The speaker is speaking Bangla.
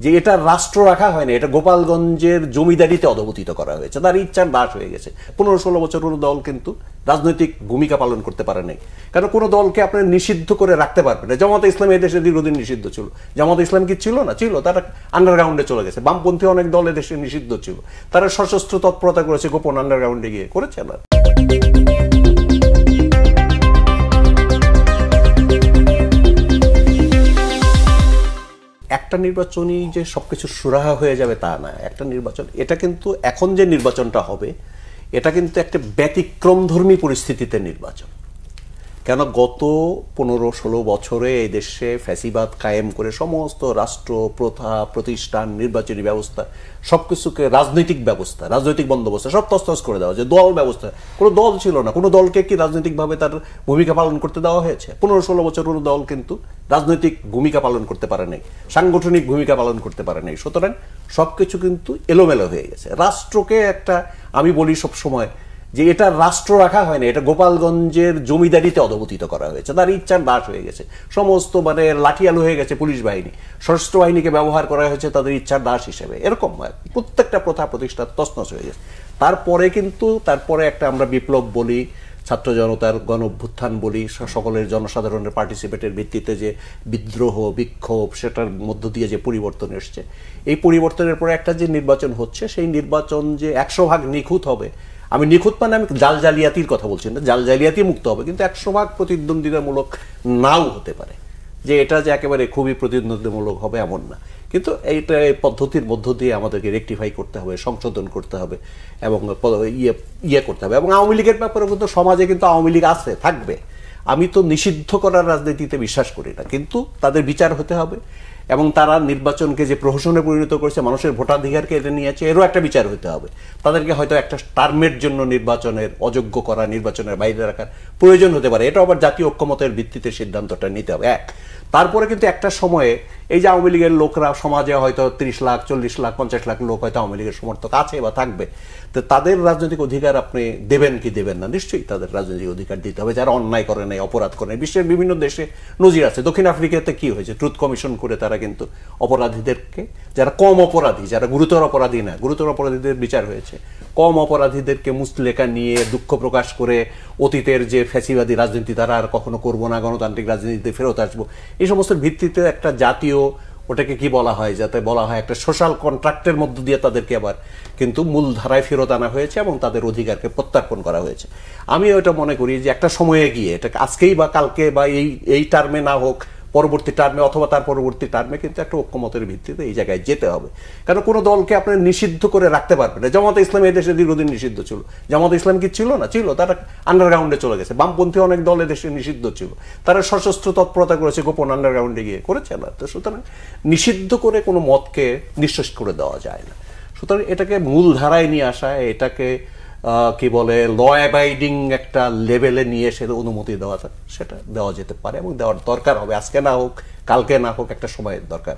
যে এটা রাষ্ট্র রাখা হয়নি, এটা গোপালগঞ্জের জমিদারিতে অধঃপতিত করা হয়েছে, তার ইচ্ছার দাস হয়ে গেছে। 15-16 বছর কোনো দল কিন্তু রাজনৈতিক ভূমিকা পালন করতে পারে নাই, কারণ কোনো দলকে আপনি নিষিদ্ধ করে রাখতে পারবেন না। জামাতে ইসলাম এই দেশে দীর্ঘদিন নিষিদ্ধ ছিল। জামাতে ইসলাম কি ছিল না? ছিল, তারা আন্ডারগ্রাউন্ডে চলে গেছে। বামপন্থী অনেক দল দেশে নিষিদ্ধ ছিল, তারা সশস্ত্র তৎপরতা করেছে, গোপন আন্ডারগ্রাউন্ডে গিয়ে করেছে না। একটা নির্বাচনই যে সবকিছু সুরাহা হয়ে যাবে তা না। একটা নির্বাচন, এটা কিন্তু এখন যে নির্বাচনটা হবে এটা কিন্তু একটা ব্যতিক্রমধর্মী পরিস্থিতিতে নির্বাচন। কেন গত 15-16 বছরে এই দেশে ফ্যাসিবাদ কায়েম করে সমস্ত রাষ্ট্র, প্রথা, প্রতিষ্ঠান, নির্বাচনী ব্যবস্থা সবকিছুকে রাজনৈতিক ব্যবস্থা, রাজনৈতিক বন্দোবস্ত সব তছনছ করে দেওয়া, যে দল ব্যবস্থা, কোনো দল ছিল না। কোনো দলকে কি রাজনৈতিকভাবে তার ভূমিকা পালন করতে দেওয়া হয়েছে? 15-16 বছর কোনো দল কিন্তু রাজনৈতিক ভূমিকা পালন করতে পারে নাই, সাংগঠনিক ভূমিকা পালন করতে পারে নাই। সুতরাং সবকিছু কিন্তু এলোমেলো হয়ে গেছে। রাষ্ট্রকে একটা, আমি বলি সবসময় যে এটা রাষ্ট্র রাখা হয়নি, এটা গোপালগঞ্জের জমিদারিতে অধঃপতিত করা হয়েছে, তার ইচ্ছার দাস হয়ে গেছে। সমস্ত লাঠিয়ালু হয়ে গেছে পুলিশ বাহিনী, সশস্ত্র বাহিনীকে ব্যবহার করা হয়েছে তাদের ইচ্ছার দাস হিসেবে। এরকম প্রত্যেকটা প্রথা প্রতিষ্ঠান তছনছ হয়ে গেছে। তারপরে একটা আমরা বিপ্লব বলি, ছাত্র জনতার গণ অভ্যুত্থান বলি, সকলের জনসাধারণের পার্টিসিপেটের ভিত্তিতে যে বিদ্রোহ, বিক্ষোভ, সেটার মধ্য দিয়ে যে পরিবর্তন এসছে, এই পরিবর্তনের পরে একটা যে নির্বাচন হচ্ছে, সেই নির্বাচন যে 100% নিখুঁত হবে, আমি নিখুঁত মানে আমি জাল জালিয়াতির কথা বলছি না, জাল জালিয়াতি মুক্ত হবে, কিন্তু 100% প্রতিদ্বন্দ্বিতামূলক নাও হতে পারে। যে এটা যে একেবারে খুবই প্রতিদ্বন্দ্বিতামূলক হবে এমন না, কিন্তু এইটা এই পদ্ধতির মধ্য দিয়ে আমাদেরকে রেকটিফাই করতে হবে, সংশোধন করতে হবে এবং ইয়ে করতে হবে। এবং আওয়ামী লীগের ব্যাপারে কিন্তু সমাজে কিন্তু আওয়ামী লীগ আছে, থাকবে। আমি তো নিষিদ্ধ করার রাজনীতিতে বিশ্বাস করি না, কিন্তু তাদের বিচার হতে হবে এবং তারা নির্বাচনকে যে প্রহসনে পরিণত করেছে, মানুষের ভোটাধিকারকে এটা নিয়েছে, এরও একটা বিচার হতে হবে। তাদেরকে হয়তো একটা টার্মের জন্য নির্বাচনের অযোগ্য করা, নির্বাচনের বাইরে রাখার প্রয়োজন হতে পারে। এটা আবার জাতীয় ঐক্যমতের ভিত্তিতে সিদ্ধান্তটা নিতে হবে। তারপরে কিন্তু একটা সময়ে এই যে আওয়ামী লীগের লোকরা সমাজে হয়তো 30 লাখ, 40 লাখ, 50 লাখ লোক হয়তো আওয়ামী লীগের সমর্থক আছে বা থাকবে, তো তাদের রাজনৈতিক অধিকার আপনি দেবেন কি দেবেন না? নিশ্চয়ই তাদের রাজনৈতিক অধিকার দিতে হবে, যারা অন্যায় করে নাই, অপরাধ করে নাই। বিশ্বের বিভিন্ন দেশে নজির আছে। দক্ষিণ আফ্রিকাতে কি হয়েছে, ট্রুথ কমিশন করে তারা কিন্তু অপরাধীদেরকে, যারা কম অপরাধী, যারা গুরুতর অপরাধী না, গুরুতর অপরাধীদের বিচার হয়েছে, কম অপরাধীদেরকে মুচলেখা নিয়ে দুঃখ প্রকাশ করে অতীতের যে ফ্যাসিবাদী রাজনীতি তারা আর কখনো করবো না, গণতান্ত্রিক রাজনীতিতে ফেরত আসবো, এই সমস্ত ভিত্তিতে একটা জাতীয়, ওটাকে কি বলা হয়, যাতে বলা হয় একটা সোশ্যাল কন্ট্রাক্টের মধ্য দিয়ে তাদেরকে আবার কিন্তু মূল ধারায় ফেরত আনা হয়েছে এবং তাদের অধিকারকে প্রত্যার্পণ করা হয়েছে। আমি ওটা মনে করি যে একটা সময়ে গিয়ে, এটা আজকেই বা কালকে বা এই টার্মে না হোক, পরবর্তী টার্মে অথবা তার পরবর্তী টার্মে কিন্তু একটা ঐক্যমতের ভিত্তিতে এই জায়গায় যেতে হবে। কারণ কোনো দলকে আপনি নিষিদ্ধ করে রাখতে পারবেন না। জামাতে ইসলাম এই দেশে দীর্ঘদিন নিষিদ্ধ ছিল। জামাতে ইসলাম কি ছিল না? ছিল, তারা আন্ডারগ্রাউন্ডে চলে গেছে। বামপন্থী অনেক দল দেশে নিষিদ্ধ ছিল, তারা সশস্ত্র তৎপরতা করেছে, গোপন আন্ডারগ্রাউন্ডে গিয়ে করেছে না। তো সুতরাং নিষিদ্ধ করে কোনো মতকে নিঃশেষ করে দেওয়া যায় না। সুতরাং এটাকে মূল ধারায় নিয়ে আসা, এটাকে কি বলে ল অ্যাবাইডিং একটা লেভেলে নিয়ে এসে অনুমতি দেওয়া, সেটা দেওয়া যেতে পারে এবং দেওয়ার দরকার হবে। আজকে না হোক, কালকে না হোক, একটা সময়ের দরকার।